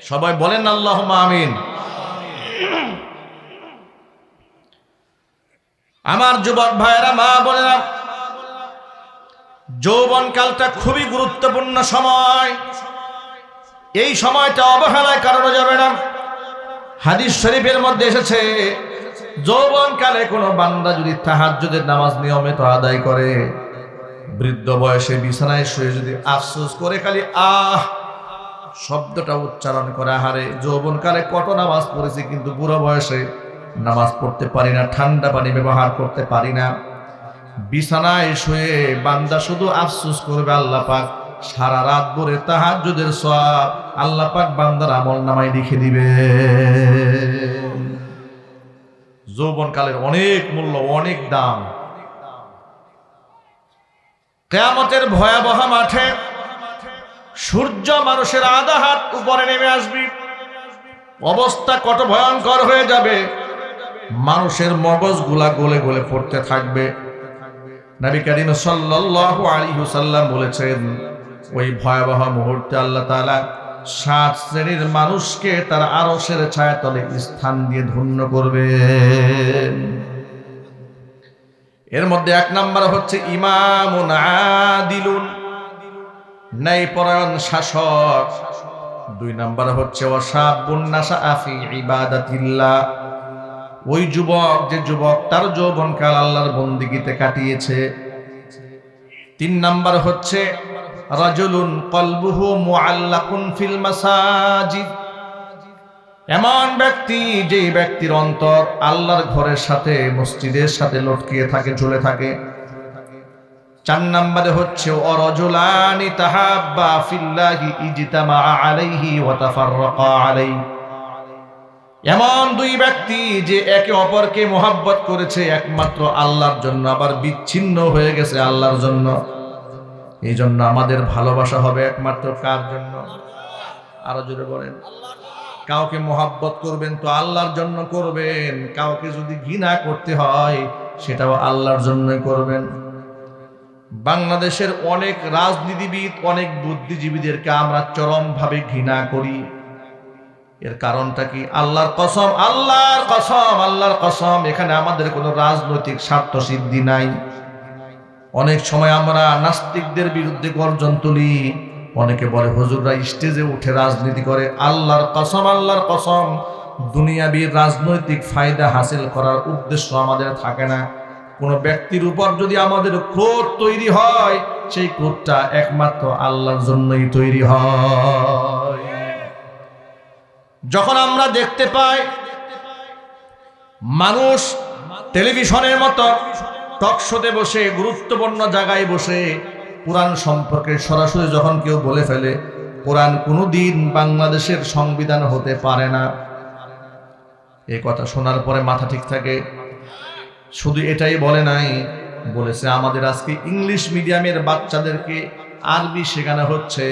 সবাই বলেন আল্লাহুম্মা আমিন। আমার যুবক ভাইরা, মা বোনেরা, যৌবনকালটা খুবই গুরুত্বপূর্ণ সময়। এই সময়টা অবহেলায় কাটানো যাবে না। হাদিস শরীফের মধ্যে এসেছে, যৌবনকালে কোনো বান্দা যদি তাহাজ্জুদের নামাজ নিয়মিত আদায় করে, বৃদ্ধ বয়সে বিছানায় শুয়ে যদি আফসোস করে খালি আহ শব্দটা উচ্চারণ করে, হারে যৌবনকালে কত নামাজ পড়েছি কিন্তু বুড়ো বয়সে নামাজ পড়তে পারি না, ঠান্ডা পানি ব্যবহার করতে পারি না। বিছানায় শুয়ে বান্দা শুধু আফসোস করবে, আল্লাহ পাক সারা রাত ভরে তাহাজ্জুদের সওয়াব আল্লাহ পাক বান্দার আমলনামায় লিখে দিবে। যৌবনকালের অনেক মূল্য, অনেক দাম। কিয়ামতের ভয়াবহ মাঠে সূর্য মানুষের আধা হাত উপরে নেমে আসবে, অবস্থা কত ভয়ঙ্কর হয়ে যাবে। মানুষের মগজগুলা গলে গলে পড়তে থাকবে। নবী করিম সাল্লাল্লাহু আলাইহি ওয়াসাল্লাম বলেছেন, ওই ভয়াবহ মুহূর্তে আল্লাহ তাআলা 7 শ্রেণীর মানুষকে তার আরশের ছায়াতলে স্থান দিয়ে ধন্য করবেন। এর মধ্যে 1 নাম্বার হচ্ছে ইমামুন আদিলুন, ন্যায়পরায়ণ শাসক। 2 নাম্বার হচ্ছে ওয়াশাবুন নাশাআ ফি ইবাদাতিল্লাহ, ওই যুবক যে যুবক তার যৌবনকাল আল্লাহর বন্দেগীতে কাটিয়েছে। 3 নাম্বার হচ্ছে রাজুলুন কলবুহু মুআল্লাকুন ফিল মাসাজিদ, এমন ব্যক্তি যে ব্যক্তির অন্তর আল্লাহর ঘরের সাথে, মসজিদের সাথে লটকিয়ে থাকে, ঝুলে থাকে। 4 নম্বরে হচ্ছে ওয়ারাজুলানি তাহাব্বা ফিল্লাহি ইজতামা আলাইহি ওয়া তাফাররাকা আলাইহি, এমন 2 ব্যক্তি যে একে অপরকে মহব্বত করেছে একমাত্র আল্লাহর জন্য, আবার বিচ্ছিন্ন হয়ে গেছে আল্লাহর জন্য। এই জন্য আমাদের ভালোবাসা হবে একমাত্র কার জন্য? আরো জোরে বলেন। কাউকে মহব্বত করবেন তো আল্লাহর জন্য করবেন, কাউকে যদি ঘৃণা করতে হয় সেটাও আল্লাহর জন্যই করবেন। বাংলাদেশের অনেক রাজনীতিবিদ, অনেক বুদ্ধিজীবীদেরকে আমরা চরমভাবে ঘৃণা করি। এর কারণটা কি? আল্লাহর কসম, আল্লাহর কসম, আল্লাহর কসম, এখানে আমাদের কোনো রাজনৈতিক স্বার্থ সিদ্ধি নাই। অনেক সময় আমরা নাস্তিকদের বিরুদ্ধে গর্জন তুলি, অনেকে বলে হুজুররা স্টেজে উঠে রাজনীতি করে। আল্লাহর কসম, আল্লাহর কসম, দুনিয়াবি রাজনৈতিক ফায়দা হাসিল করার উদ্দেশ্য আমাদের থাকে না। কোন ব্যক্তির উপর যদি আমাদের ক্রোধ তৈরি হয়, সেই ক্রোধটা একমাত্র আল্লাহর জন্যই তৈরি হয়। যখন আমরা দেখতে পাই মানুষ টেলিভিশনের মতো টকশোতে বসে, গুরুত্বপূর্ণ জায়গায় বসে কোরআন সম্পর্কে সরাসরি যখন কেউ বলে ফেলে, কোরআন কোনোদিন বাংলাদেশের সংবিধান হতে পারে না, এই কথা শোনার পরে মাথা ঠিক থাকে। শুধু এটাই বলে নাই, বলেছে আমাদের আজকে ইংলিশ মিডিয়ামের বাচ্চাদেরকে আরবি শেখানো হচ্ছে,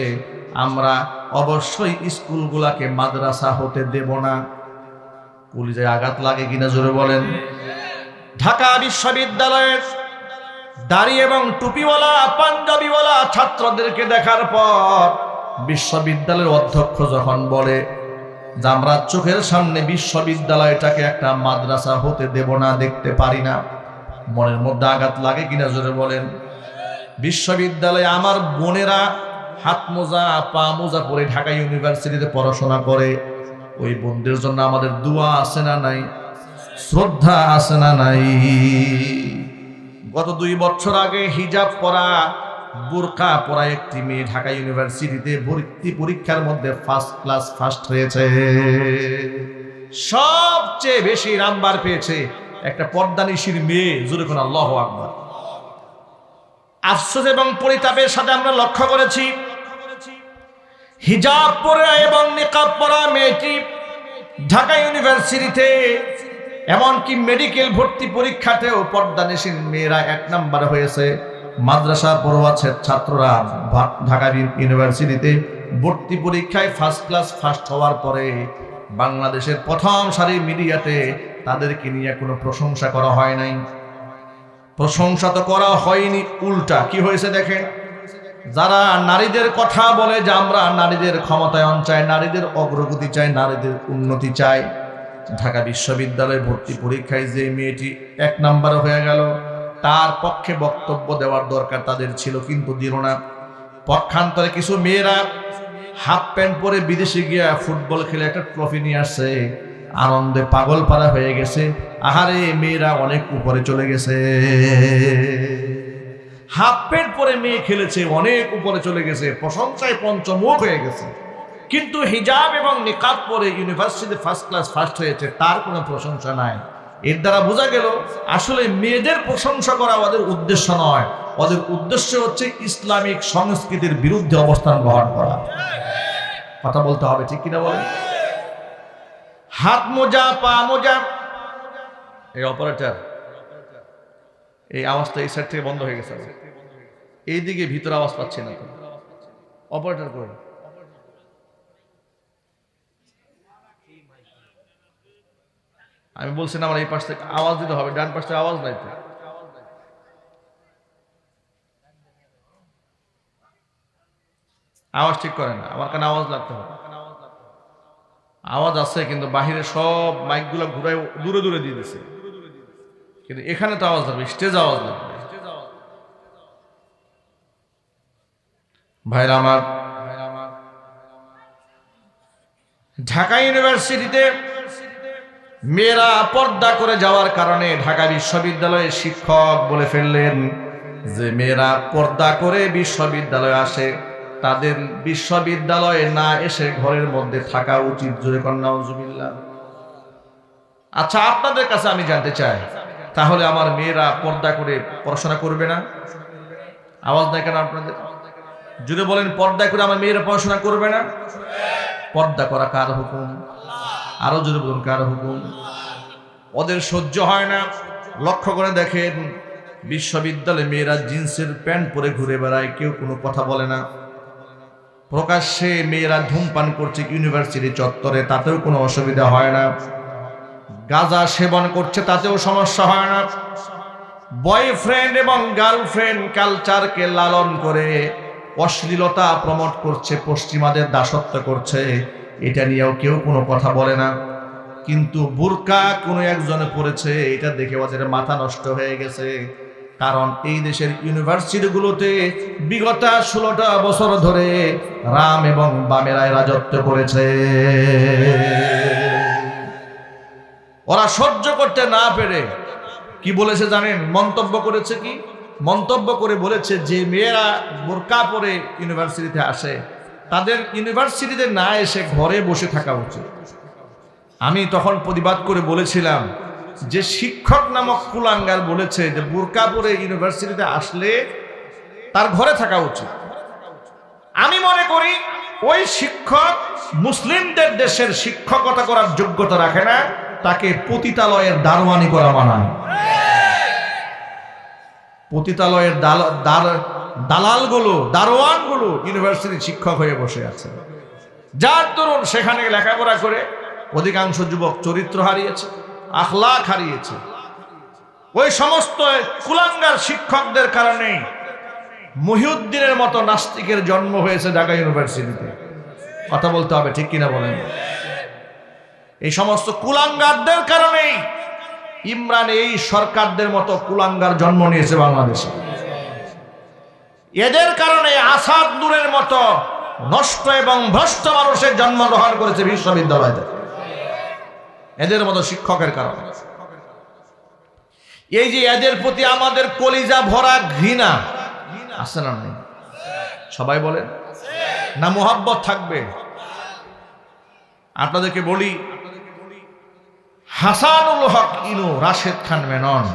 আমরা অবশ্যই স্কুলগুলাকে মাদ্রাসা হতে দেব না। কলিজায় আঘাত লাগে কিনা জোরে বলেন। ঢাকা বিশ্ববিদ্যালয়ের দাড়ি এবং টুপিওয়ালা, পাঞ্জাবিওয়ালা ছাত্রদেরকে দেখার পর বিশ্ববিদ্যালয়ের অধ্যক্ষ যখন বলে যে আমরা চোখের সামনে বিশ্ববিদ্যালয়টাকে একটা মাদ্রাসা হতে দেব না, দেখতে পারি না, মনের মধ্যে আঘাত লাগে কিনা জোরে বলেন। বিশ্ববিদ্যালয়ে আমার বোনেরা হাত মোজা, পা মোজা পরে ঢাকা ইউনিভার্সিটিতে পড়াশোনা করে, ওই বোনদের জন্য আমাদের দোয়া আছে না নাই? শ্রদ্ধা আছে না নাই? গত 2 বছর আগে হিজাব পরা, বুরকা পরা একটি মেয়ে ঢাকা ইউনিভার্সিটিতে ভর্তি পরীক্ষার মধ্যে ফার্স্ট ক্লাস ফার্স্ট হয়েছে। সবচেয়ে বেশি নাম্বার পেয়েছে একটা পর্দানিশীর মেয়ে। জোরে কোন আল্লাহু আকবার। আফসোস এবং পরিতাপের সাথে আমরা লক্ষ্য করেছি, হিজাব পরা এবং নিকাব পরা মেয়েটি ঢাকা ইউনিভার্সিটিতে, এমনকি মেডিকেল ভর্তি পরীক্ষাতেও পর্দানিশীল মেয়েরা 1 নাম্বার হয়েছে। মাদ্রাসা পড়ুয়া ছাত্ররা ঢাকা ইউনিভার্সিটিতে ভর্তি পরীক্ষায় ফার্স্ট ক্লাস ফার্স্ট হওয়ার পরে বাংলাদেশের প্রথম সারির মিডিয়াতে তাদেরকে নিয়ে কোনো প্রশংসা করা হয় নাই। প্রশংসা তো করা হয়নি, উল্টা কি হয়েছে দেখেন, যারা নারীদের কথা বলে যে আমরা নারীদের ক্ষমতায়ন চাই, নারীদের অগ্রগতি চাই, নারীদের উন্নতি চাই, ঢাকা বিশ্ববিদ্যালয়ে ভর্তি পরীক্ষায় যে মেয়েটি 1 নম্বরে হয়ে গেল, তার পক্ষে বক্তব্য দেওয়ার দরকার তাদের ছিল, কিন্তু দিল না। পক্ষান্তরে কিছু মেয়েরা হাফ প্যান্ট পরে বিদেশে গিয়া ফুটবল খেলে একটা ট্রফি নিয়ে আসছে, আনন্দে পাগল পাড়া হয়ে গেছে। আহারে, মেয়েরা অনেক উপরে চলে গেছে। হাফ প্যান্ট পরে মেয়ে খেলেছে, অনেক উপরে চলে গেছে, প্রশংসায় পঞ্চমুখ হয়ে গেছে। কিন্তু হিজাব এবং নিকাব পরে ইউনিভার্সিটিতে ফার্স্ট ক্লাস ফার্স্ট হয়েছে, তার কোনো প্রশংসা নাই। এর দ্বারা বোঝা গেল আসলে মেয়েদের প্রশংসা করা ওদের উদ্দেশ্য নয়, ওদের উদ্দেশ্য হচ্ছে ইসলামিক সংস্কৃতির বিরুদ্ধে অবস্থান গ্রহণ করা। কথা বলতে হবে, ঠিক কিনা বলেন? হাত মোজা, পা মোজা। এই অপারেটর, এই আওয়াজটা এই সাইড থেকে বন্ধ হয়ে গেছে, এইদিকে ভিতরে আওয়াজ পাচ্ছি না। অপারেটর করে আমি বলছি না, আমার এই পাশ থেকে আওয়াজ দিতে হবে, ডান পাশ থেকে আওয়াজ নাই তো। আওয়াজ ঠিক করে না, আমার কানে আওয়াজ লাগতে হবে। আওয়াজ আছে কিন্তু বাহিরে সব মাইকগুলো ঘুরাই দূরে দূরে দিয়ে দিছে, কিন্তু এখানে তো আওয়াজ লাগবে, স্টেজ আওয়াজ লাগবে। ভাইরা আমার, ঢাকা ইউনিভার্সিটিতে মেয়েরা পর্দা করে যাওয়ার কারণে ঢাকা বিশ্ববিদ্যালয়ের শিক্ষক বলে ফেললেন যে মেয়েরা পর্দা করে বিশ্ববিদ্যালয়ে আসে, তাদের বিশ্ববিদ্যালয়ে না এসে ঘরের মধ্যে থাকা উচিত। জোরে কন্যা নাউজুবিল্লাহ। আচ্ছা, আপনাদের কাছে আমি জানতে চাই, তাহলে আমার মেয়েরা পর্দা করে পড়াশোনা করবে না? আওয়াজ নাই কেন আপনাদের? যদি বলেন পর্দা করে আমার মেয়েরা পড়াশোনা করবে না, পর্দা করা কার হুকুম? আরো যদি বলুন কার হুকুম? ওদের সহ্য হয় না। লক্ষ্য করে দেখেন, বিশ্ববিদ্যালয়ে মেয়েরা জিন্সের প্যান্ট পরে ঘুরে বেড়ায়, কেউ কোনো কথা বলে না। প্রকাশ্যে মেয়েরা ধূমপান করছে ইউনিভার্সিটি চত্বরে, তাতেও কোনো অসুবিধা হয় না। গাঁজা সেবন করছে, তাতেও সমস্যা হয় না। বয়ফ্রেন্ড এবং গার্লফ্রেন্ড কালচারকে লালন করে অশ্লীলতা প্রমোট করছে, পশ্চিমাদের দাসত্ব করছে, এটা নিয়েও কেউ কোনো কথা বলে না। কিন্তু বুরকা কোনো একজনে পড়েছে, এটা দেখে ওদের মাথা নষ্ট হয়ে গেছে। কারণ এই দেশের ইউনিভার্সিটিগুলোতে বিগত 16টা বছর ধরে রাম এবং বামেরাই রাজত্ব করেছে। ওরা সহ্য করতে না পেরে কি বলেছে জানেন? মন্তব্য করেছে কি? মন্তব্য করে বলেছে যে মেয়েরা বোরকা পরে ইউনিভার্সিটিতে আসে, তাদের ইউনিভার্সিটিতে না এসে ঘরে বসে থাকা উচিত। আমি তখন প্রতিবাদ করে বলেছিলাম যে শিক্ষক নামক কুলাঙ্গার বলেছে যে বোরকা পরে ইউনিভার্সিটিতে আসলে তার ঘরে থাকা উচিত। আমি মনে করি ওই শিক্ষক মুসলিমদের দেশের শিক্ষকতা করার যোগ্যতা রাখে না, তাকে পতিতালয়ের দারোয়ানি করা মানায়। পতিতালয়ের দালালগুলো, দারোয়ানগুলো ইউনিভার্সিটির শিক্ষক হয়ে বসে আছে, যার দরুন সেখানে লেখাপড়া করে অধিকাংশ যুবক চরিত্র হারিয়েছে, আখলাক হারিয়েছে। ওই সমস্ত কুলাঙ্গার শিক্ষকদের কারণে মহিউদ্দিনের মতো নাস্তিকের জন্ম হয়েছে ঢাকা ইউনিভার্সিটিতে। কথা বলতে হবে, ঠিক কিনা বলেন? এই সমস্ত কুলাঙ্গারদের কারণেই ইমরান এই সরকারদের মতো কুলাঙ্গার জন্ম নিয়েছে বাংলাদেশে। এদের কারণে আসাদ নূরের মতো নষ্ট এবং ভ্রষ্ট মানুষের জন্মগ্রহণ করেছে বিশ্ববিদ্যালয়ে, এদের মতো শিক্ষকের কারণে। এই যে এদের প্রতি আমাদের কলিজা ভরা ঘৃণা আছে না নেই? সবাই বলেন না, মোহাব্বত থাকবে? আপনাদেরকে বলি, হাসানুল হক ইনু, রাশেদ খান মেনন,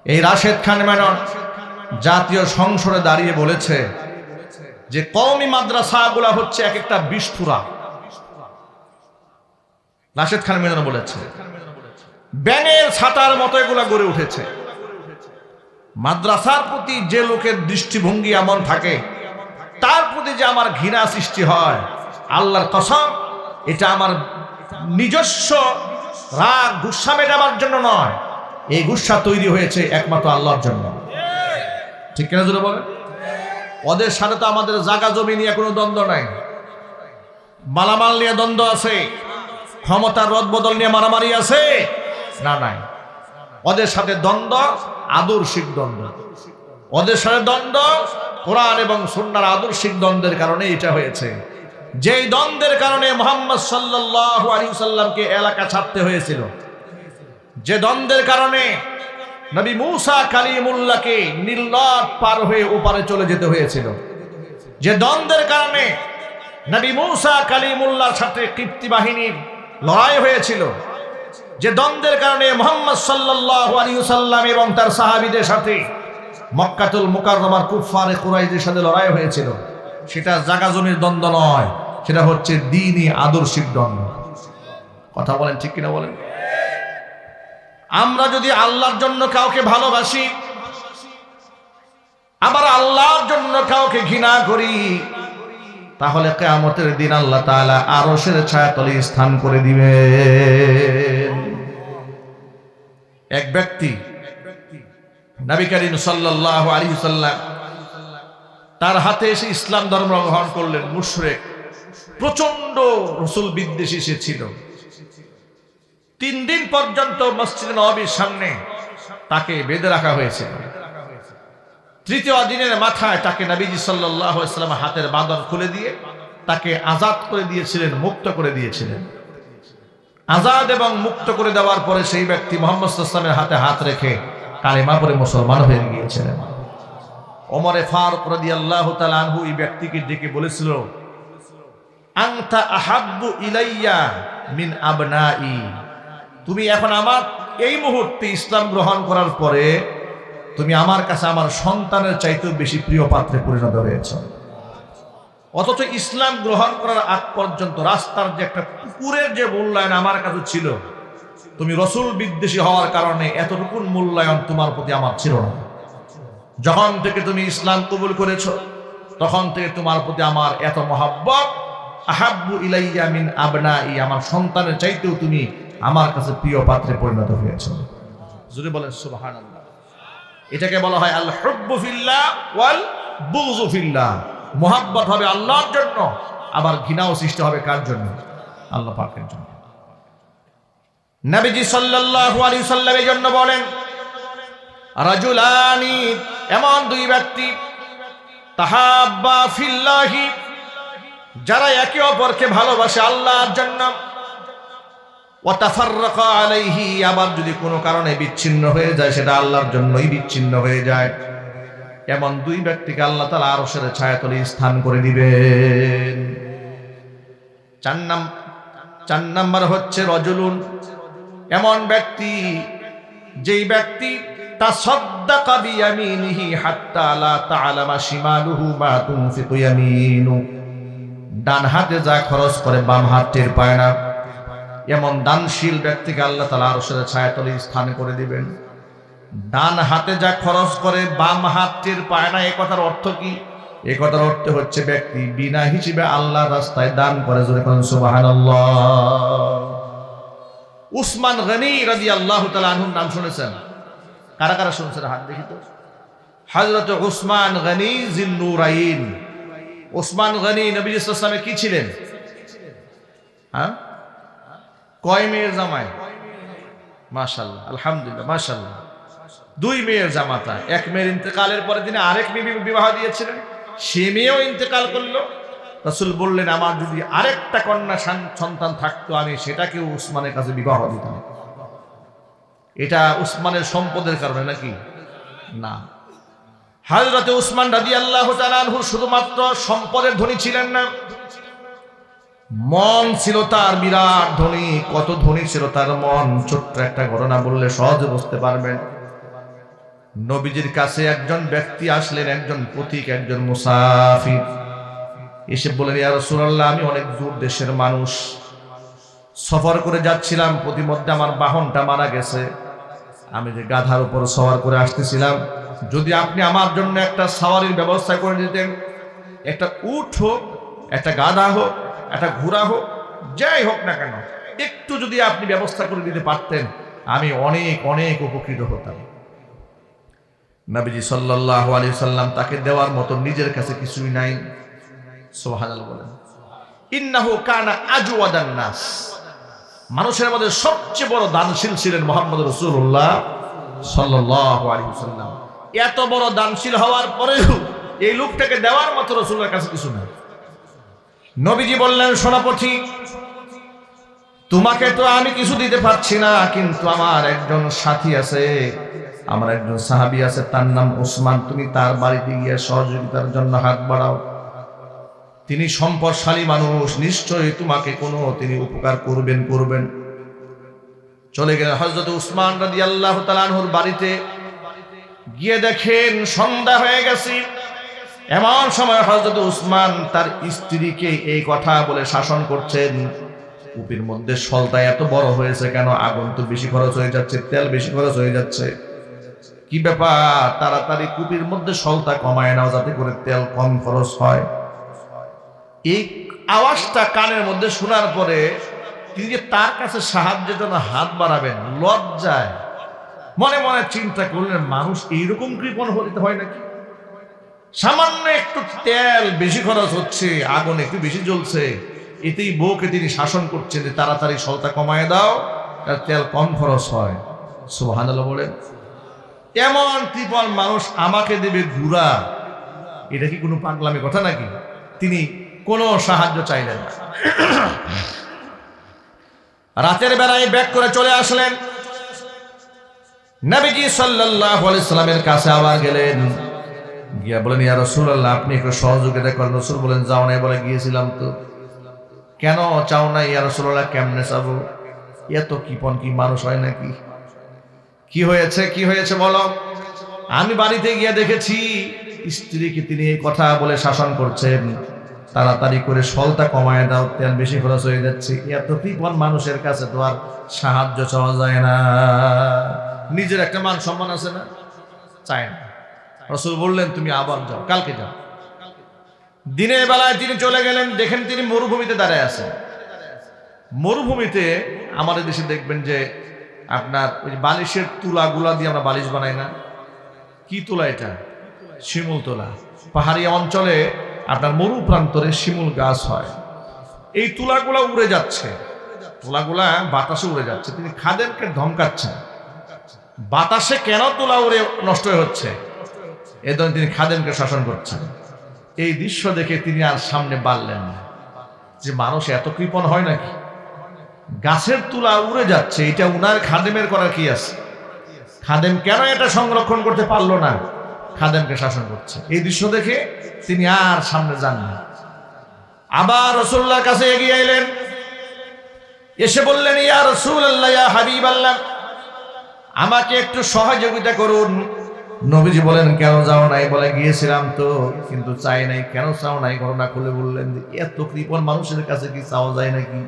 এই রাশেদ খান মেনন জাতীয় সংসদে দাঁড়িয়ে বলেছে যে কওমি মাদ্রাসাগুলা হচ্ছে এক একটা বিস্ফোরা। রাশেদ খান মেনন বলেছে ব্যাঙের ছাতার মতো এগুলা গড়ে উঠেছে। মাদ্রাসার প্রতি যে লোকের দৃষ্টিভঙ্গি এমন থাকে, তার প্রতি যে আমার ঘৃণা সৃষ্টি হয়, আল্লাহর কসম, এটা আমার নিজস্ব রাগ গুসা মেটাবার জন্য নয়, এই গুসা তৈরি হয়েছে একমাত্র আল্লাহর জন্য। ঠিক কিনা জোরে বলেন? ওদের সাথে তো আমাদের জায়গা জমি নিয়ে কোনো দ্বন্দ্ব নাই, মালামাল নিয়ে দ্বন্দ্ব আছে, ক্ষমতার রদবদল নিয়ে মারামারি আছে না? নাই। ওদের সাথে দ্বন্দ্ব আদর্শিক দ্বন্দ্ব, ওদের সাথে দ্বন্দ্ব কোরআন এবং সুন্নাহর আদর্শিক দ্বন্দ্বের কারণে এটা হয়েছে। যেই দ্বন্দ্বের কারণে মুহাম্মদ সাল্লাল্লাহু আলাইহি ওয়াসাল্লামকে এলাকা ছাড়তে হয়েছিল, যে দ্বন্দ্বের কারণে নবী মূসা কালিমুল্লাহকে নীল নদ পার হয়ে ওপারে চলে যেতে হয়েছিল, যে দ্বন্দ্বের কারণে নবী মূসা কালিমুল্লাহর সাথে কিপ্তি বাহিনীর লড়াই হয়েছিল, যে দ্বন্দ্বের কারণে মুহাম্মদ সাল্লাল্লাহু আলাইহি ওয়াসাল্লাম এবং তার সাহাবীদের সাথে মক্কাতুল মুকাররমার কুফফারে কুরাইশদের সাথে লড়াই হয়েছিল, সেটা জায়গা জমির দ্বন্দ্ব নয়, সেটা হচ্ছে দ্বীনি আদর্শিক দ্বন্দ্ব। কথা বলেন ঠিক কিনা বলেন? আমরা যদি আল্লাহর জন্য কাউকে ভালোবাসি, আবার আল্লাহর জন্য কাউকে ঘৃণা করি, তাহলে কিয়ামতের দিন আল্লাহ তাআলা আরশের ছায়াতলে স্থান করে দিবেন। এক ব্যক্তি নবী করিম সাল্লাল্লাহু আলাইহি ওয়াসাল্লাম তার হাতে এসে ইসলাম ধর্ম গ্রহণ করলেন। মুশরিক, প্রচন্ড রাসূল বিদ্বেষী সে ছিল। 3 দিন পর্যন্ত মসজিদে নববীর সামনে তাকে বেঁধে রাখা হয়েছিল। 3য় দিনের মাথায় তাকে নবীজি সাল্লাল্লাহু আলাইহি ওয়াসাল্লাম হাতের বাঁধন খুলে দিয়ে তাকে আজাদ করে দিয়েছিলেন, মুক্ত করে দিয়েছিলেন। আজাদ এবং মুক্ত করে দেওয়ার পরে সেই ব্যক্তি মুহাম্মদ সাল্লাল্লাহু আলাইহি ওয়াসাল্লামের হাতে হাত রেখে কালেমা পড়ে মুসলমান হয়ে গিয়েছিলেন। ওমরে ফারুক রাদিয়াল্লাহু তাআলা আনহু এই ব্যক্তিকে ডেকে বলেছিল, আনতা আহাব্বু ইলাইয়া মিন আবনাই, তুমি এখন আমার এই মুহূর্তে ইসলাম গ্রহণ করার পরে তুমি আমার কাছে আমার সন্তানের চাইতেও বেশি প্রিয় পাত্রে পরিণত হয়েছে। অথচ ইসলাম গ্রহণ করার আগ পর্যন্ত রাস্তার যে একটা কুকুরের যে মূল্যায়ন আমার কাছে ছিল, তুমি রাসূল বিদ্বেষী হওয়ার কারণে এতটুকু মূল্যায়ন তোমার প্রতি আমার ছিল না। যখন থেকে তুমি ইসলাম কবুল করেছো, তখন থেকে তোমার প্রতি আমার এত মহব্বত, আহাব্বু ইলাইয়া মিন আবনাই, আমার সন্তানের চাইতেও তুমি আমার কাছে প্রিয় পাত্রে পরিণত হয়েছো। যদি বলেন সুবহানাল্লাহ। এটাকে বলা হয় আল হুব্বু ফিল্লাহ ওয়াল বুগযু ফিল্লাহ। মহব্বত হবে আল্লাহর জন্য, আবার ঘৃণাও সৃষ্টি হবে কার জন্য? আল্লাহ পাকের জন্য। নবীজি সাল্লাল্লাহু আলাইহি ওয়াসাল্লাম এর জন্য বলেন, রাজুলানি, এমন 2 ব্যক্তি, তাহাব্বা ফিল্লাহি, যারা একে অপরকে ভালোবাসে আল্লাহর জন্য, ওয়া তাফাররাকা আলাইহি, আবার যদি কোনো কারণে বিচ্ছিন্ন হয়ে যায় সেটা আল্লাহর জন্যই বিচ্ছিন্ন হয়ে যায়, এমন 2 ব্যক্তিকে আল্লাহ তাআলা আরশের ছায়াতলে স্থান করে দিবেন। 4 নাম্বার হচ্ছে রাজুলুন, এমন ব্যক্তি যেই ব্যক্তি তাসাদ্দাকা বিয়ামিনিহি হাত্তা লা তা'লামা শিমালুহু মা তুনফিকু ইয়ামিনু, ডান হাতে যা খরচ করে বাম হাত টের পায় না, এমন দানশীল ব্যক্তিকে আল্লাহ তাআলা আরশের ছায়াতলে স্থান করে দিবেন। ডান হাতে যা খরচ করে বাম হাত টের পায় না, এই কথার অর্থ কি? এই কথার অর্থ হচ্ছে ব্যক্তি বিনা হিসেবে আল্লাহর রাস্তায় দান করে। জোরে বলেন সুবহানাল্লাহ। উসমান গনি রাদিয়াল্লাহু তাআলা আনহুর নাম শুনেছেন? কারা কারা শুনছেন হাত দেখি তো। হযরত উসমান গনি জিন্নুরাইন। উসমান গনি নবী সাল্লাল্লাহু আলাইহি ওয়াসাল্লাম কি ছিলেন? হ্যাঁ, কয় মেয়ের জামাই? মাশাআল্লাহ, আলহামদুলিল্লাহ, মাশাআল্লাহ। 2 মেয়ের জামাতা। 1 মেয়ের ইন্তেকালের পরে তিনি আরেক মেয়ে বিবাহ দিয়েছিলেন, সে মেয়েও ইন্তেকাল করলো। রাসূল বললেন, আমার যদি আরেকটা কন্যা সন্তান থাকতো আমি সেটাকেও উসমানের কাছে বিবাহ দিতাম। এটা উসমানের সম্পদের কারণে নাকি? না। হযরত উসমান রাদিয়াল্লাহু তাআলা আনহু শুধুমাত্র সম্পদের ধনী ছিলেন না, মন ছিল তার বিরাট ধনী। কত ধনী ছিল তার মন, ছোট্ট একটা ঘটনা বললে সহজে বুঝতে পারবেন। নবীজির কাছে একজন ব্যক্তি আসলেন, একজন পথিক, একজন মুসাফির। এসে বলেন, ইয়া রাসূলুল্লাহ, আমি অনেক দূর দেশের মানুষ, সফর করে যাচ্ছিলাম, প্রতিমধ্যে আমার বাহনটা মারা গেছে। আমি যে গাধার উপর সওয়ার করে আসতেছিলাম, যদি আপনি আমার জন্য একটা সাওয়ারির ব্যবস্থা করে দিতেন, একটা উট হোক, একটা গাধা হোক, একটা ঘোড়া হোক, যাই হোক না কেন, একটু যদি আপনি ব্যবস্থা করে দিতে পারতেন, আমি অনেক অনেক উপকৃত হতাম। নবীজি সাল্লাল্লাহু আলাইহি সাল্লাম তাকে দেওয়ার মতো নিজের কাছে কিছুই নাই। সুবহানাল্লাহ বলেন। ইন্নাহু কানা আজওয়াদান নাস, মানুষের মধ্যে সবচেয়ে বড় দানশীল ছিলেন মুহাম্মদ রাসূলুল্লাহ সাল্লাল্লাহু আলাইহি সাল্লাম। এত বড় দানশীল হওয়ার পরেও এই লোকটাকে দেওয়ার মতো রাসূলের কাছে কিছু নাই। নবীজি বললেন, সেনাপতি, তোমাকে তো আমি কিছু দিতে পারছি না, কিন্তু আমার একজন সাথী আছে, আমার একজন সাহাবী আছে, তার নাম ওসমান, তুমি তার বাড়িতে গিয়ে সহযোগিতার জন্য হাত বাড়াও। তিনি সম্পদশালী মানুষ, নিশ্চয়ই তোমাকে তিনি উপকার করবেন। চলে গেলেন হযরত উসমান রাদিয়াল্লাহু তাআলা আনহুর বাড়িতে। গিয়ে দেখেন সন্ধ্যা হয়ে গেছে। এমন সময় হযরত উসমান তার স্ত্রীকে এই কথা বলে শাসন করছেন, কূপের মধ্যে সলতা এত বড় হয়েছে কেন? আগুন তো বেশি খরচ হয়ে যাচ্ছে, তেল বেশি খরচ হয়ে যাচ্ছে, কি ব্যাপার? তাড়াতাড়ি কূপের মধ্যে সলতা কমায় নাও যাতে করে তেল কম খরচ হয়। এই আওয়াজটা কানের মধ্যে শোনার পরে তিনি যে তার কাছে সাহায্যের জন্য হাত বাড়াবেন, লজ্জায় মনে মনে চিন্তা করলেন, মানুষ এইরকম কৃপণ হতে হয় নাকি? সামান্য একটু তেল বেশি খরচ হচ্ছে, আগুন একটু বেশি জ্বলছে, এতেই বউকে তিনি শাসন করছেন যে তাড়াতাড়ি সলতা কমায় দাও, তার তেল কম খরচ হয়। সুবহানাল্লাহ বলেন। এমন কৃপণ মানুষ আমাকে দেবে ঘুরা, এটা কি কোনো পাগলামি কথা নাকি? তিনি কোনো সাহায্য চাইলেন না। রাতের বেলায় ব্যাক করে চলে আসলেন, নবীজি সাল্লাল্লাহু আলাইহি সাল্লামের কাছে আবার গেলেন। গিয়া বলেন, ইয়া রাসূলুল্লাহ, আপনি একটু সহযোগিতা করেন। রাসূল বলেন, যাও নাই? বলে, গিয়েছিলাম তো। কেন চাও না? ইয়া রাসূলুল্লাহ, কেমনে চাবো? এত কৃপণ কি মানুষ হয় নাকি? কি হয়েছে বলো। আমি বাড়িতে গিয়ে দেখেছি স্ত্রীকে তিনি এই কথা বলে শাসন করছেন, তাড়াতাড়ি করে সলতা কমায় দাও, তেল বেশি খরচ হয়ে যাচ্ছে। এত কৃপণ মানুষের কাছে তো আর সাহায্য চাওয়া যায় না, নিজের একটা মান সম্মান আছে না, চায় না। রাসূল বললেন, তুমি আবার যাও, কালকে যাও। দিনের বেলায় তিনি চলে গেলেন, দেখেন তিনি মরুভূমিতে দাঁড়ায় আছেন। মরুভূমিতে আমাদের দেশে দেখবেন যে আপনার ওই বালিশের তুলাগুলা দিয়ে আমরা বালিশ বানাই না, কি তুলা? এটা শিমুল তুলা। পাহাড়ি অঞ্চলে আপনার মরু প্রান্তরে শিমুল গাছ হয়। এই তুলাগুলা উড়ে যাচ্ছে, তুলাগুলা বাতাসে উড়ে যাচ্ছে। তিনি খাদেমকে ধমকাচ্ছেন, বাতাসে কেন তুলা উড়ে নষ্ট হচ্ছে? এই ধরনের তিনি খাদেমকে শাসন করছেন। এই দৃশ্য দেখে তিনি আর সামনে বাড়লেন না, যে মানুষ এত কৃপণ হয় নাকি? গাছের তুলা উড়ে যাচ্ছে, এটা উনার খাদেমের করার কি আছে? খাদেম কেন এটা সংরক্ষণ করতে পারলো না? খাদেমকে শাসন করছে। এই দৃশ্য দেখে তিনি আর সামনে যান না। আবার রাসূলুল্লাহর কাছে এগিয়ে এলেন, এসে বললেন, ইয়া রাসূলুল্লাহ, ইয়া হাবিবাল্লাহ, আমাকে একটু সহযোগিতা করুন। নবীজি বলেন, কেন যাও নাই? বলে, গিয়েছিলাম তো, কিন্তু চাই নাই। কেন চাও নাই? ঘটনা খুলে বললেন। এত কৃপণ মানুষের কাছে কি চাওয়া যায় নাকি?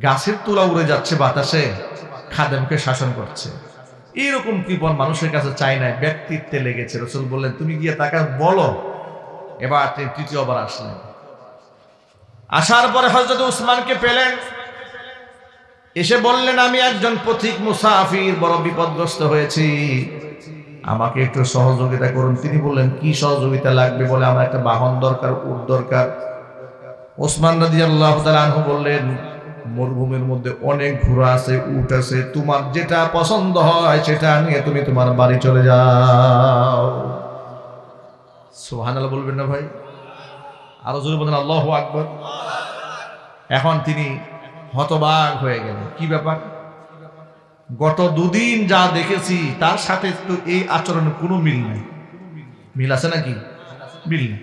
গাছের তুলা উড়ে যাচ্ছে বাতাসে, খাদেমকে শাসন করছে। এইরকম কৃপণ মানুষের কাছে চাই নাই, ব্যক্তিত্বে লেগেছে। রাসূল বললেন, তুমি গিয়ে তাকে বলো। এবার তিনি তৃতীয়বার আসলেন। আসার পরে হযরত উসমানকে পেলেন, এসে বললেন, আমি একজন পথিক মুসাফির, বড় বিপদগ্রস্ত হয়েছি, আমাকে একটু সহযোগিতা করুন। তিনি বললেন, কি সহযোগিতা লাগবে? বলে, আমার একটা বাহন দরকার, উট দরকার। ওসমান রাদিয়াল্লাহু তাআলা আনহু বললেন, মরুভূমির মধ্যে অনেক ঘোড়া আছে, উট আছে, তোমার যেটা পছন্দ হয় সেটা নিয়ে তুমি তোমার বাড়ি চলে যাও। সুবহানাল্লাহ বলবেন না ভাই? আরো জোরে বলেন, আল্লাহু আকবার। এখন তিনি হতবাক হয়ে গেলেন, কি ব্যাপার? গত দুদিন যা দেখেছি তার সাথে তো এই আচরণের কোনো মিল নেই। মিল আছে নাকি? মিল নেই।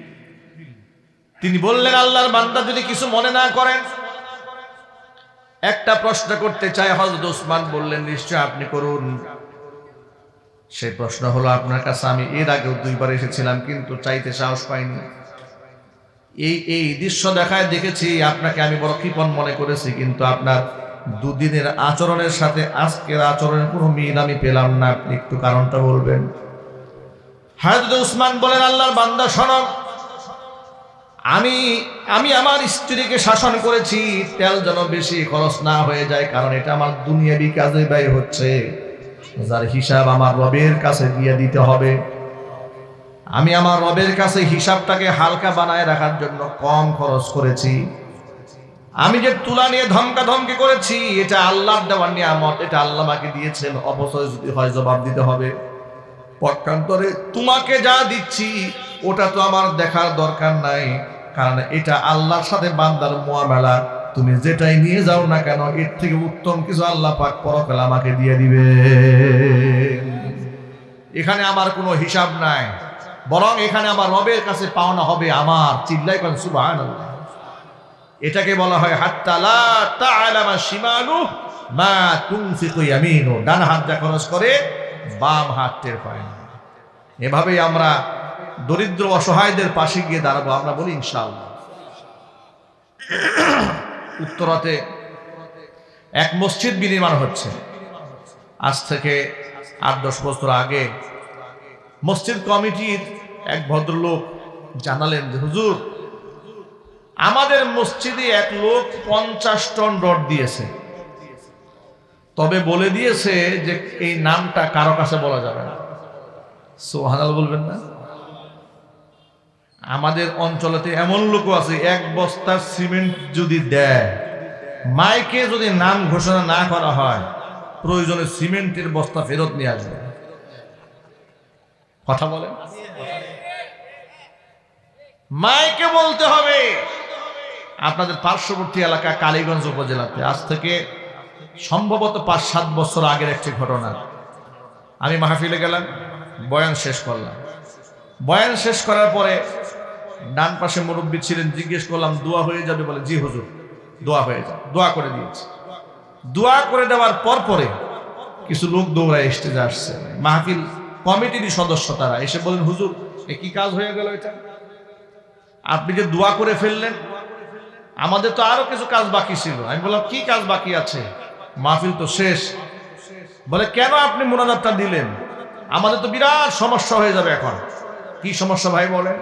তিনি বললেন, আল্লাহর বান্দা, যদি কিছু মনে না করেন, একটা প্রশ্ন করতে চাই। হযরত ওসমান বললেন, নিশ্চয়, আপনি করুন। সেই প্রশ্ন হলো, আপনার কাছে আমি এর আগেও 2 বার এসেছিলাম, কিন্তু চাইতে সাহস পাইনি। এই দৃশ্য দেখায় দেখেছি আপনাকে আমি বড় কৃপণ মনে করেছি, কিন্তু আপনার দুদিনের আচরণের সাথে আজকের আচরণের কোনো মিল আমি পেলাম না। আপনি একটু কারণটা বলবেন। হযরত উসমান বলেন, আল্লাহর বান্দা, শোনো, আমি আমার স্ত্রীকে শাসন করেছি তেল যেন বেশি খরচ না হয়ে যায়, কারণ এটা আমার দুনিয়াবি কাজে ব্যয় হচ্ছে, যার হিসাব আমার রবের কাছে দিয়ে দিতে হবে। আমি আমার রবের কাছে হিসাবটাকে হালকা বানায় রাখার জন্য কম খরচ করেছি। আমি যে তুলা নিয়ে ধমকাধমকি করেছি, এটা আল্লাহর দেওয়া নিয়ামত, এটা আল্লাহ আমাকে দিয়েছেন। অবশ্যই যদি হয় জবাব দিতে হবে। পক্ষান্তরে তোমাকে যা দিচ্ছি ওটা তো আমার দেখার দরকার নাই, কারণ এটা আল্লাহর সাথে বান্দার মুআমালা। তুমি যেটাই নিয়ে যাও না কেন, এর থেকে উত্তম কিছু আল্লাহ পাক পরকালে আমাকে দিয়ে দিবে। এখানে আমার কোনো হিসাব নাই, বরং এখানে আমার রবের কাছে পাওনা হবে আমার। চিল্লাই কোন সুবহানাল্লাহ। এটাকে বলা হয় হাত্তা লা তা'লামা শিমালু মা তুনফিকু ইয়ামিনু। ডান হাত যা খরচ করে বাম হাত টের পায় না। এভাবেই আমরা দরিদ্র অসহায়দের পাশে গিয়ে দাঁড়াবো। আমরা বলি ইনশাআল্লাহ। উত্তরাতে এক মসজিদ বিনির্মাণ হচ্ছে। আজ থেকে ৮-১০ বছর আগে মসজিদ কমিটির এক ভদ্রলোক জানালেন যে হুজুর, আমাদের মসজিদে এক লোক 50 টন রড দিয়েছে, তবে বলে দিয়েছে যে এই নামটা কারো কাছে বলা যাবে না। সুবহানাল্লাহ বলবেন না? আমাদের অঞ্চলেতে এমন লোক আছে, এক বস্তা সিমেন্ট যদি দেয়, মাইকে যদি নাম ঘোষণা না করা হয়, প্রয়োজনে সিমেন্টের বস্তা ফেরত নিয়ে আসবে। কথা বলেন, মাইকে বলতে হবে। আপনাদের পার্শ্ববর্তী এলাকা কালীগঞ্জ উপজেলাতে আজ থেকে সম্ভবত ৫-৭ বছর আগের একটি ঘটনা। আমি মাহফিলে গেলাম, বয়ান শেষ করলাম। বয়ান শেষ করার পরে ডান পাশে মুরব্বী ছিলেন, জিজ্ঞেস করলাম দোয়া হয়ে যাবে? বলে জি হুজুর, দোয়া হয়ে যাবে। দোয়া করে দিয়েছে। দোয়া করে দেওয়ার পরে কিছু লোক দৌড়ায় স্টেজে আসছে, মাহফিল কমিটির সদস্য। তারা এসে বলেন হুজুর, এ কি কাজ হয়ে গেল এটা? আপনি যে দোয়া করে ফেললেন, আমাদের তো আরো কিছু কাজ বাকি ছিল। আমি বললাম কি কাজ বাকি আছে? মাহফিল তো শেষ। বলে কেন আপনি মুনাজাতটা দিলেন? আমাদের তো বিরাট সমস্যা হয়ে যাবে এখন। কি সমস্যা ভাই বলেন?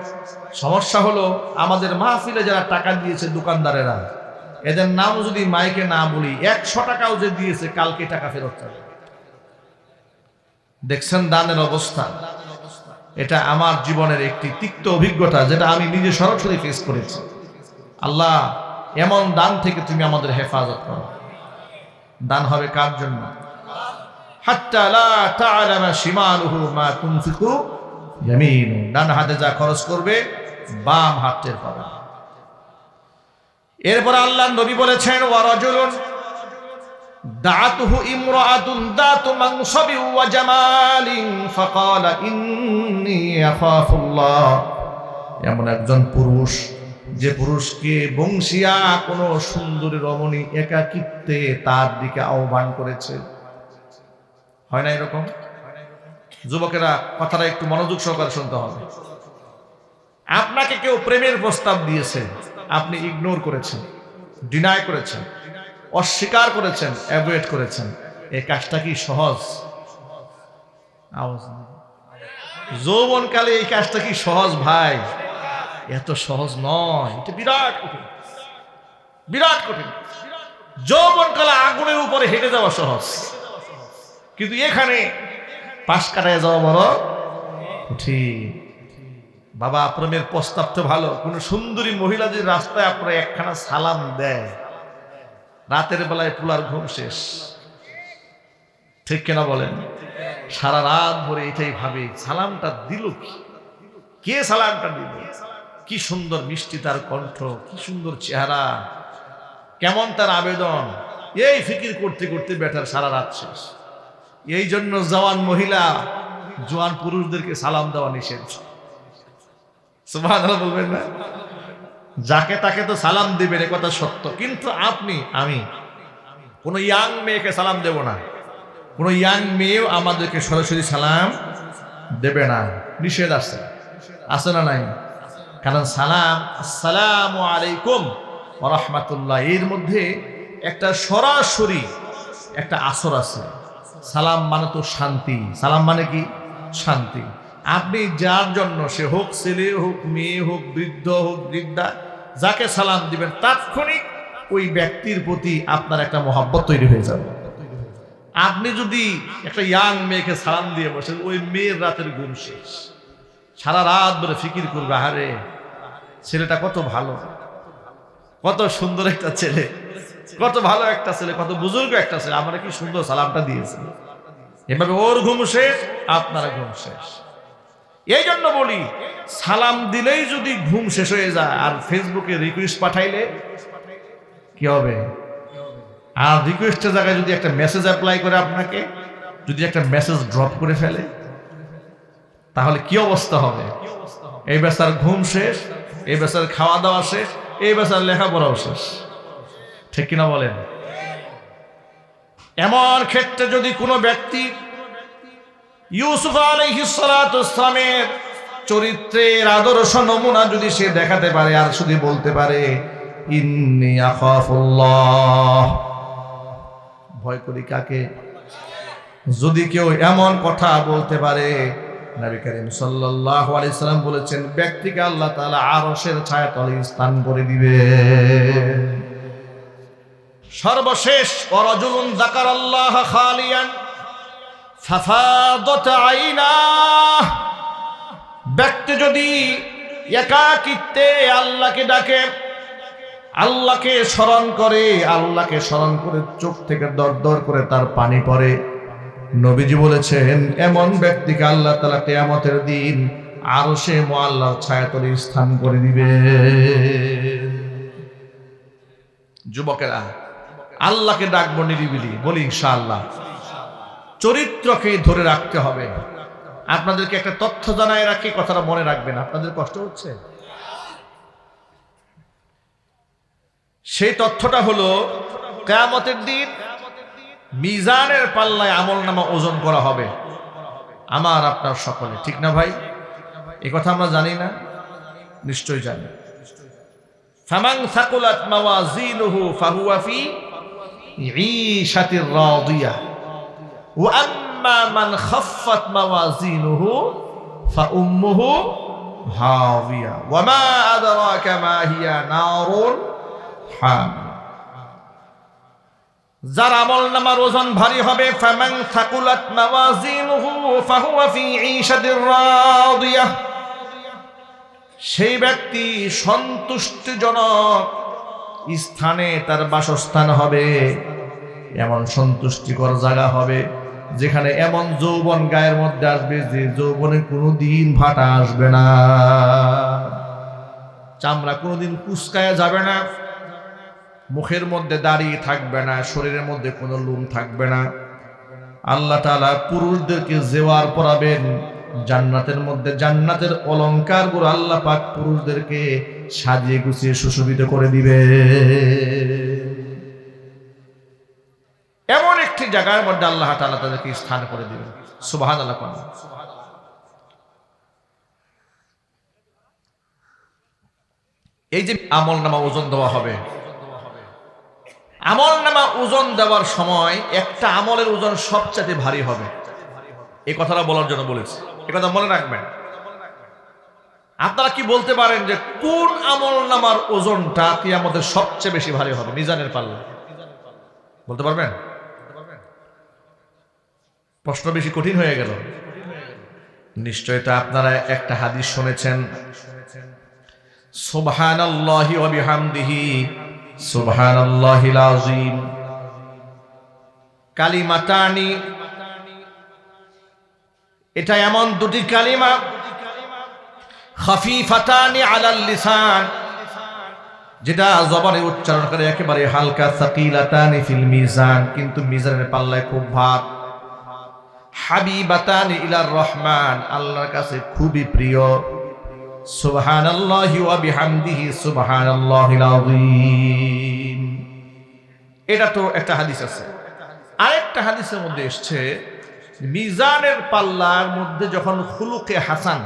সমস্যা হলো আমাদের মাহফিলে যারা টাকা দিয়েছে দোকানদারেরা, এদের নাম যদি মাইকে না বলি, 100 টাকাও যে দিয়েছে কালকে টাকা ফেরত যাবে। দেখছেন দানের অবস্থা? এটা আমার জীবনের একটি তিক্ত অভিজ্ঞতা, যেটা আমি নিজে সরাসরি ফেস করেছি। আল্লাহ, এমন দান থেকে তুমি আমাদের হেফাজত করো। দান হবে কার জন্য? হাত্তা লা তা'লামা শিমালুহু মা তুনফিকু ইয়ামিনু। ডান হাতে যা খরচ করবে বাম হাত টের পাবে। এরপর আল্লাহর নবী বলেছেন, ওয়া রাজুলুন দাআতুহু ইমরাআতুন দাতু মানসাবিন ওয়া জামালিন ফাকালা ইন্নী আখাফুল্লাহ। এমন একজন পুরুষ, যে পুরুষকে বংশিয়া কোন সুন্দরী রমণী একাকিত্বে তার দিকে আহ্বান করেছে। হয় না এরকম? যুবকেরা কথাটা একটু মনোযোগ সহকারে শুনতে হবে। আপনাকে কেউ প্রেমের প্রস্তাব দিয়েছে, আপনি ইগনোর করেছেন, ডিনাই করেছেন, অস্বীকার করেছেন, অ্যাভয়েড করেছেন। এই কাজটা কি সহজ? যৌবনকালে এই কাজটা কি সহজ ভাই? এত সহজ নয়, এটা বিরাট কঠিন, বিরাট কঠিন। যৌবনকালে আগুনের উপরে হেঁটে যাওয়া সহজ, কিন্তু এখানে পাশ কাটায় যাওয়া বড় কঠিন। বাবা, প্রেমের প্রস্তাব তো ভালো। কোন সুন্দরী মহিলা যে রাস্তায় আপনার একখানা সালাম দেয়, রাতের বেলায় পুলার ঘুম শেষ, ঠিক কিনা বলেন? সারা রাত ভরে এটাই ভাবে, সালামটা দিল কি, কে সালামটা দিল, কি সুন্দর মিষ্টি তার কণ্ঠ, কি সুন্দর চেহারা, কেমন তার আবেদন। এই ফিকির করতে করতে বেটার সারা রাত শেষ। এই জন্য জওয়ান মহিলা জওয়ান পুরুষদেরকে সালাম দেওয়া নিষেধ। সুবহানাল্লাহ বলবেন না? যাকে তাকে তো সালাম দিবেন, এ কথা সত্য, কিন্তু আপনি আমি কোনো ইয়াং মেয়েকে সালাম দেব না। কোনো ইয়াং মেয়েও আমাদেরকে সরাসরি সালাম দেবে না, নিষেধ আছে। আছে না নাই? কারণ সালাম, আসসালামু আলাইকুম ওয়া রাহমাতুল্লাহ, এর মধ্যে একটা সরাসরি একটা আসর আছে। সালাম মানে তো শান্তি। সালাম মানে কি? শান্তি। আপনি যার জন্য, সে হোক ছেলে, হোক মেয়ে, হোক বৃদ্ধ, হোক বৃদ্ধা, যাকে সালাম দিবেন তাৎক্ষণিক ওই ব্যক্তির প্রতি আপনার একটা মহব্বত তৈরি হয়ে যাবে। আপনি যদি একটা ইয়াং মেয়েকে সালাম দিয়ে বসেন, ওই মেয়ের রাতের ঘুম শেষ। সারা রাত ধরে ফিকির করবে, আরে ছেলেটা কত ভালো, কত সুন্দর একটা ছেলে, কত ভালো একটা ছেলে, কত বুজুর্গ একটা ছেলে, আমরা কি সুন্দর সালামটা দিয়েছি। এভাবে ওর ঘুম শেষ, আপনারা ঘুম শেষ। এই জন্য বলি, সালাম দিলেই যদি ঘুম শেষ হয়ে যায় আর ফেসবুকে রিকোয়েস্ট পাঠাইলে কি হবে? আর রিকোয়েস্টের জায়গায় যদি একটা মেসেজ অ্যাপ্লাই করে আপনাকে, যদি একটা মেসেজ ড্রপ করে ফেলে, তাহলে কি অবস্থা হবে? এই বেচার ঘুম শেষ, এই বেচার খাওয়া দাওয়া শেষ, এই বেচার লেখাপড়াও শেষ। ঠিক কিনা বলেন? এমন ক্ষেত্রে যদি কোনো ব্যক্তি ইউসুফ আলাইহিস সালাতু ওয়াস সালামের চরিত্রের আদর্শ নমুনা যদি সে দেখাতে পারে আর শুধু বলতে পারে ইন্নী আখাফুল্লাহ, ভয় করি কাকে? যদি কেউ এমন কথা বলতে পারে, নবী করিম সাল্লাল্লাহু আলাইহি সাল্লাম বলেছেন, ব্যক্তিকে আল্লাহ তাআলা আরশের ছায়াতলে স্থান করে দিবেন। সর্বশেষ, ওয়ারাজুলুন যাকারাল্লাহ খালিয়ান ফাফাদাত আইনাহ, ব্যক্তি যদি একাকিত্বে আল্লাহকে ডাকে, আল্লাহকে স্মরণ করে, আল্লাহকে স্মরণ করে চোখ থেকে দরদর করে তার পানি পড়ে, নবীজি বলেছেন এমন ব্যক্তিকে আল্লাহ তাআলা কিয়ামতের দিন আরশে মুআল্লার ছায়াতলে স্থান করে দিবে। যুবকেরা, আল্লাহকে ডাকবো নিরিবিলি, বলি ইনশাআল্লাহ। চরিত্রকে ধরে রাখতে হবে। আপনাদেরকে একটা তথ্য জানাই রাখি, কথাটা মনে রাখবেন। আপনাদের কষ্ট হচ্ছে? সেই তথ্যটা হলো, কিয়ামতের দিন মিজানের পাল্লায় আমলনামা ওজন করা হবে আমার আপনার সকলে, ঠিক না ভাই? এই কথা আমরা জানি না? নিশ্চয়ই জানি। ফামান সাকুলাত মাওয়াজিনুহু ফাহুয়া ফি ঈশাতির রাদিয়াহ ওয়া আম্মা মান খাফফাত মাওয়াজিনুহু ফাউম্মুহু হাওিয়া ওয়া মা আদরাকা মা হিয়া নারুন হামিয়া। যার আমলনামার ওজন ভারী হবে, ফামান সাকুলাত মাওয়াজিনুহু ফাহুয়া ফি ঈশাতির রাদিয়াহ, সেই ব্যক্তি সন্তুষ্টিজনক স্থানে তার বাসস্থান হবে। এমন সন্তুষ্টিকর জায়গা হবে যেখানে এমন যৌবন গায়ের মধ্যে আসবে যে যৌবনে কোনোদিন ভাটা আসবে না, চামড়া কোনোদিন কুচকায়া যাবে না, মুখের মধ্যে দাঁড়িয়ে থাকবে না, শরীরের মধ্যে কোনো লোম থাকবে না। আল্লাহ তাআলা পুরুষদেরকে জেওয়ার পরাবেন জান্নাতের মধ্যে, জান্নাতের অলংকারগুলো আল্লাহ পাক পুরুষদেরকে সাজিয়ে গুছিয়ে সুশোভিত করে দিবে। এমন একটি জায়গার মধ্যে আল্লাহ তাআলা তাদেরকে স্থান করে দিবেন। সুবহানাল্লাহ। এই যে আমলনামা ওজন দেওয়া হবে, আমলনামা ওজন দেওয়ার সময় একটা আমলের ওজন সবচেয়ে ভারী হবে। এই কথাটা বলার জন্য বলেছি, এই কথা মনে রাখবেন। আপনারা কি বলতে পারেন যে কোন আমলনামার ওজনটা কিয়ামতের সবচেয়ে বেশি ভারী হবে মিজানের পাল্লা? বলতে পারবেন? প্রশ্ন বেশি কঠিন হয়ে গেল। নিশ্চয় তো আপনারা একটা হাদিস শুনেছেন, সুবহানাল্লাহি ওয়া বিহামদিহি সুবহানাল্লাহিল আযীম কালিমাতানি, এটা এমন দুটি কালিমা, খাফিফাতানি আলাল লিসান, যেটা জবানে উচ্চারণ করে একেবারে হালকা, সাকিলাতানি ফিল মিজান, কিন্তু মিজানের পাল্লায় খুব ভার, হাবিবাতানি ইলার রহমান, আল্লাহর কাছে খুবই প্রিয়। সুবহানাল্লাহি ওয়া বিহামদিহি সুবহানাল্লাহিল আযীম। এটা তো একটা হাদিস আছে। আরেকটা হাদিসের মধ্যে এসেছে, মিজানের পাল্লার মধ্যে যখন খুলুকে হাসান,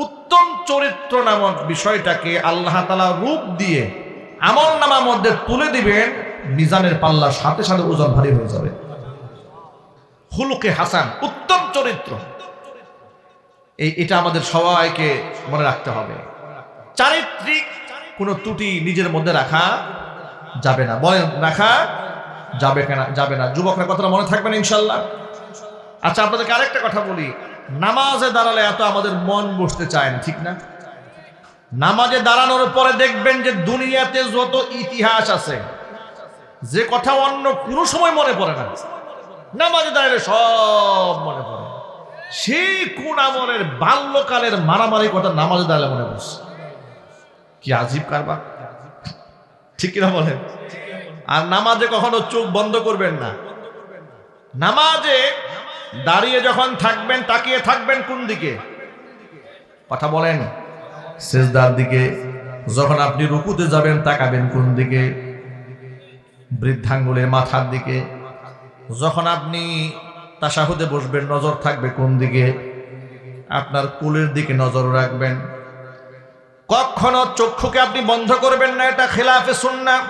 উত্তম চরিত্র নামক বিষয়টাকে আল্লাহ তাআলা রূপ দিয়ে আমলনামার মধ্যে তুলে দিবেন, মিজানের পাল্লার সাথে সাথে ওজন ভারী হয়ে যাবে। খুলুকে হাসান, উত্তম চরিত্র, এটা আমাদের সবাইকে মনে রাখতে হবে। চারিত্রিক কোনো ত্রুটি নিজের মধ্যে রাখা যাবে না। বলেন, রাখা যাবে কেনা? যাবে না। যুবকরা কথাটা মনে থাকবেন ইনশাল্লাহ। আচ্ছা, আপনাদেরকে আরেকটা কথা বলি, নামাজে দাঁড়ালে এত আমাদের মন বসতে চায় না, ঠিক না? নামাজে দাঁড়ানোর পরে দেখবেন যে দুনিয়াতে যত ইতিহাস আছে, যে কথা অন্য কোনো সময় মনে পড়ে না, নামাজে দাঁড়ালে সব মনে পড়ে। সেই কোন আমলের বাল্যকালের মারামারি কথা নামাজে দাঁড়ালে মনে পড়ছে। কি আজীব কারবার, ঠিক কিনা বলেন? আর নামাজে কখনো চোখ বন্ধ করবেন না। নামাজে দাঁড়িয়ে যখন থাকবেন তাকিয়ে থাকবেন কোন দিকে? কথা বলেন। সিজদার দিকে। যখন আপনি রুকুতে যাবেন তাকাবেন কোন দিকে? বৃদ্ধাঙ্গুলের মাথার দিকে। যখন আপনি তাশাহুদে বসবেন নজর থাকবে কোন দিকে? আপনার কোলের দিকে নজর রাখবেন। কখনো চক্ষুকে আপনি বন্ধ করবেন না, এটা খেলাফে সুন্নাহ।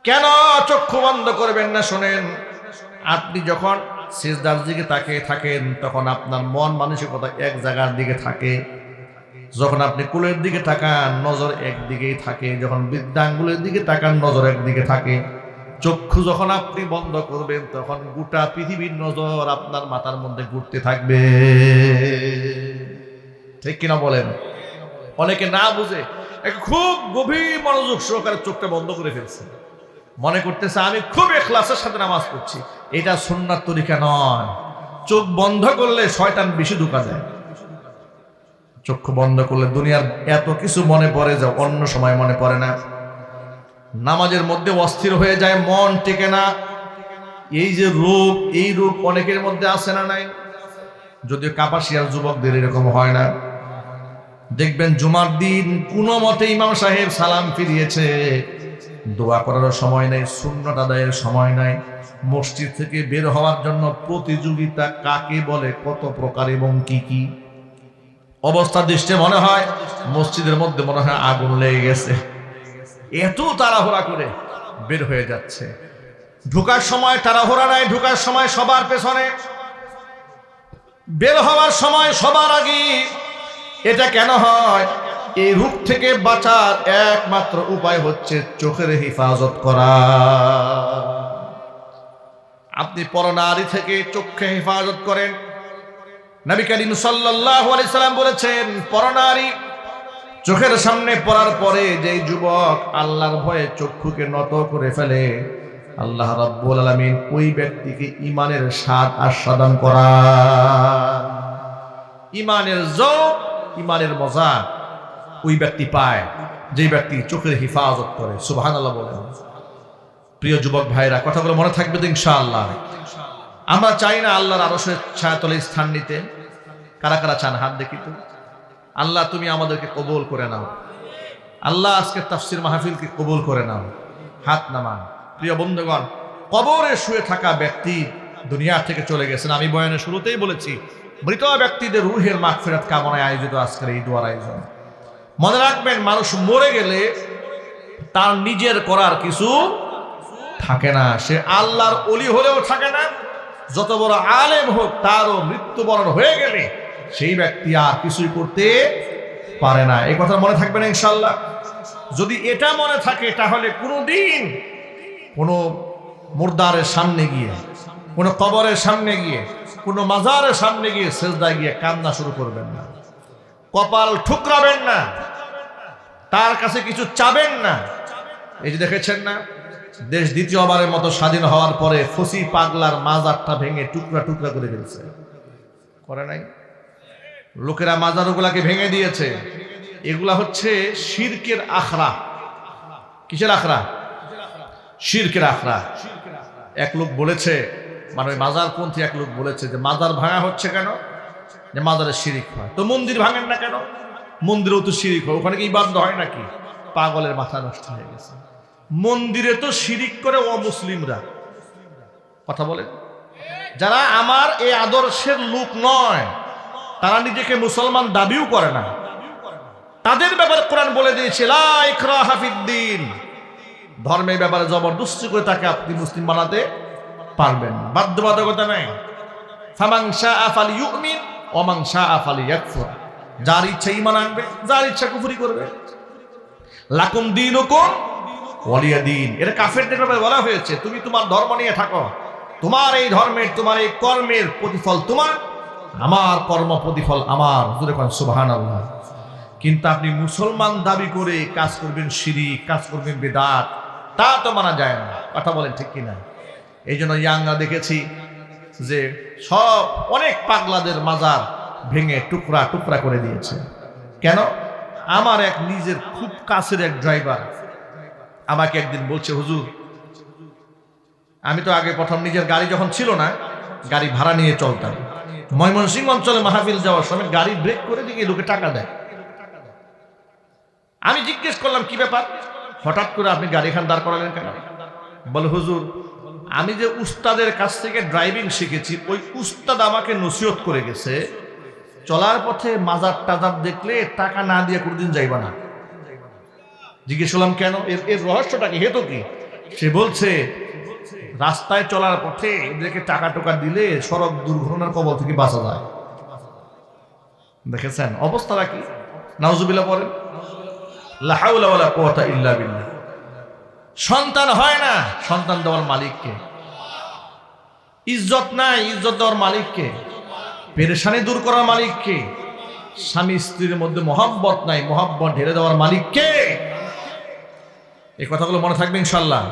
কেন চক্ষু বন্ধ করবেন না? শোনেন, আপনি যখন সিজদার দিকে তাকিয়ে থাকেন তখন আপনার মন মানসিকতা এক জায়গার দিকে থাকে। যখন আপনি কোলের দিকে তাকান নজর একদিকেই থাকে, যখন বৃদ্ধাঙ্গুলের দিকে তাকান নজর একদিকে থাকে। চক্ষু যখন আপনি বন্ধ করবেন তখন গোটা পৃথিবীর নজর আপনার মাথার মধ্যে ঘুরতে থাকবে, ঠিক কিনা বলেন? অনেকে না বুঝে খুব গভীর মনোযোগ সহকারে চোখটা বন্ধ করে ফেলছে, মনে করতেছে আমি খুব ইখলাসের সাথে নামাজ পড়ছি। এটা সুন্নাত তরিকা নয়। চোখ বন্ধ করলে শয়তান বেশি ঢোকা যায়। চক্ষু বন্ধ করলে দুনিয়ার এত কিছু মনে পড়ে যা অন্য সময় মনে পড়ে না। নামাজের মধ্যে অস্থির হয়ে যায়, মন টেকে না। এই যে রোগ, এই রোগ অনেকের মধ্যে আছে না নাই? যদিও কাপাসিয়ার যুবকদের এরকম হয় না। দেখবেন জুমার দিন কোনো মতে ইমাম সাহেব সালাম ফিরিয়েছে, দোয়া করার সময় নাই, সুন্নত আদায়ের সময় নাই। মসজিদ থেকে বের হওয়ার জন্য প্রতিযোগিতা কাকে বলে, কত প্রকার এবং কি কি অবস্থা দৃষ্টে মনে হয় মসজিদের মধ্যে মনে হয় আগুন লেগে গেছে। এত তাড়াহুড়া করে বের হয়ে যাচ্ছে। ঢোকার সময় তাড়াহুড়া নাই, ঢোকার সময় সবার পেছনে, বের হওয়ার সময় সবার আগে। এটা কেন হয়? এই রূপ থেকে বাঁচার একমাত্র উপায় হচ্ছে চোখের হেফাজত করা। আপনি পরনারী থেকে চোখে হেফাজত করেন। নবী করিম সাল্লাল্লাহু আলাইহি সাল্লাম বলেছেন, পরনারী চোখের সামনে পড়ার পরে যেই যুবক আল্লাহর ভয়ে চক্ষুকে নত করে ফেলে, আল্লাহ রাব্বুল আলামিন ওই ব্যক্তিকে ঈমানের স্বাদ আস্বাদন করান। ঈমানের যৌক, ঈমানের মজা ওই ব্যক্তি পায় যে ব্যক্তি চোখের হেফাজত করে। সুবহানাল্লাহ বলেন। প্রিয় যুবক ভাইরা, কথাগুলো মনে থাকবে তো ইনশাআল্লাহ? আমরা চাই না আল্লাহর আরশের ছায়াতলে স্থান নিতে? কারা কারা চান হাত দেখি তো। আল্লাহ তুমি আমাদেরকে কবুল করে নাও। আল্লাহ আজকে তাফসীর মাহফিলকে কবুল করে নাও। হাত নামান। প্রিয় বন্ধুগণ, কবরে শুয়ে থাকা ব্যক্তি দুনিয়া থেকে চলে গেছেন। আমি বয়ানের শুরুতেই বলেছি, মৃত ব্যক্তিদের রুহের মাগফিরাত কামনায় আয়োজিত আজকের এই দোয়ার আয়োজন। মনে রাখবেন, মানুষ মরে গেলে তার নিজের করার কিছু থাকে না। সে আল্লাহর ওলি হলেও থাকে না, যত বড় আলেম হোক তারও মৃত্যুবরণ হয়ে গেলে সেই ব্যক্তি আর কিছুই করতে পারে না। এই কথা মনে থাকবে না ইনশাআল্লাহ? যদি এটা মনে থাকে তাহলে কোনোদিন কোনো মুর্দারের সামনে গিয়ে, কোনো কবরের সামনে গিয়ে, কোনো মাজারের সামনে গিয়ে সেজদায় গিয়ে কান্না শুরু করবেন না, কপাল ঠুকরাবেন না, তার কাছে কিছু চাবেন না। এই যে দেখেছেন না, দেশ দ্বিতীয়বারের মতো স্বাধীন হওয়ার পরে ফসি পাগলার মাজারটা ভেঙে টুকরা টুকরা করে ফেলছে, করে নাই? লোকেরা মাজারগুলাকে ভেঙে দিয়েছে। এগুলা হচ্ছে শিরকের আখড়া। কিসের আখড়া? শিরকের আখড়া। এক লোক বলেছে, মানে মাজারপন্থী এক লোক বলেছে যে মাজার ভাঙা হচ্ছে কেন? যে মাজারে শিরিক হয়। তো মন্দির ভাঙেন না কেন? মন্দিরেও তো শিরিক হয়, ওখানে কি ইবাদত হয় নাকি? পাগলের মাথা নষ্ট হয়ে গেছে। মন্দিরে তো শিরিক করে অমুসলিমরা। কথা বলেন। যারা আমার এই আদর্শের লোক নয়, তারা নিজেকে মুসলমান দাবিও করে না, তাদের ব্যাপারে কোরআন বলে দিয়েছে লা ইকরাহা ফিদ্দিন। ধর্মের ব্যাপারে জবরদস্তি করে তাকে আপনি মুসলিম বানাতে পারবেন না, বাধ্যবাধকতা নাই। ফামান শাআ ফালিয়ুমিন ওয়া মান শাআ ফালিয়াকফুর। যার ইচ্ছা ঈমান আনবে, যার ইচ্ছা কুফরি করবে। লাকুম দীনুকুম ওয়ালিয়া দীন। এটা কাফেরদের ব্যাপারে বলা হয়েছে, তুমি তোমার ধর্ম নিয়ে থাকো, তোমার এই ধর্মের, তোমার এই কর্মের প্রতিফল তোমার, আমার কর্ম প্রতিফল আমার, জোরে কোন সুবহানাল্লাহ। কিন্তু আপনি মুসলমান দাবি করে কাজ করবেন শিরক, কাজ করবেন বিদআত, তা তো মানা যায় না। কথা বলেন ঠিক কিনা? এই জন্য ইয়াংরা দেখেছি যে সব অনেক পাগলাদের মাজার ভেঙে টুকরা টুকরা করে দিয়েছে। কেন? আমার এক নিজের খুব কাছের এক ড্রাইভার আমাকে একদিন বলছে, হুজুর আমি তো আগে প্রথম নিজের গাড়ি যখন ছিল না, গাড়ি ভাড়া নিয়ে চলতাম। ময়মনসিংহ অঞ্চলে মাহফিল যাওয়ার সময় গাড়ি ব্রেক করে দিয়ে লোকে টাকা দেয়। আমি জিজ্ঞেস করলাম কি ব্যাপার, হঠাৎ করে আপনি গাড়ি খান দাঁড় করালেন কেন? বলে হুজুর আমি যে উস্তাদের কাছ থেকে ড্রাইভিং শিখেছি, ওই উস্তাদ আমাকে নসিহত করে গেছে, চলার পথে মাজার টাজার দেখলে টাকা না দিয়ে কোনদিন যাইবা না। জিজ্ঞেস করলাম কেন, এর রহস্যটা কি, হেতু কি? সে বলছে রাস্তায় চলার পথে এদেরকে টাকা টোকা দিলে সড়ক দুর্ঘটনার কবল থেকে বাঁচা যায়। দেখেছেন অবস্থাটা কি? নাউজুবিল্লাহ পড়েন, লা হাওলা ওয়ালা কুওয়াতা ইল্লা বিল্লাহ। সন্তান হয় না, সন্তান দেওয়ার মালিককে। ইজ্জত নাই, ইজ্জত দেওয়ার মালিককে। পেরেশানি দূর করার মালিককে। স্বামী স্ত্রীর মধ্যে মহব্বত নাই, মহব্বত ঢেলে দেওয়ার মালিককে। এই কথাগুলো মনে থাকবে ইনশাআল্লাহ।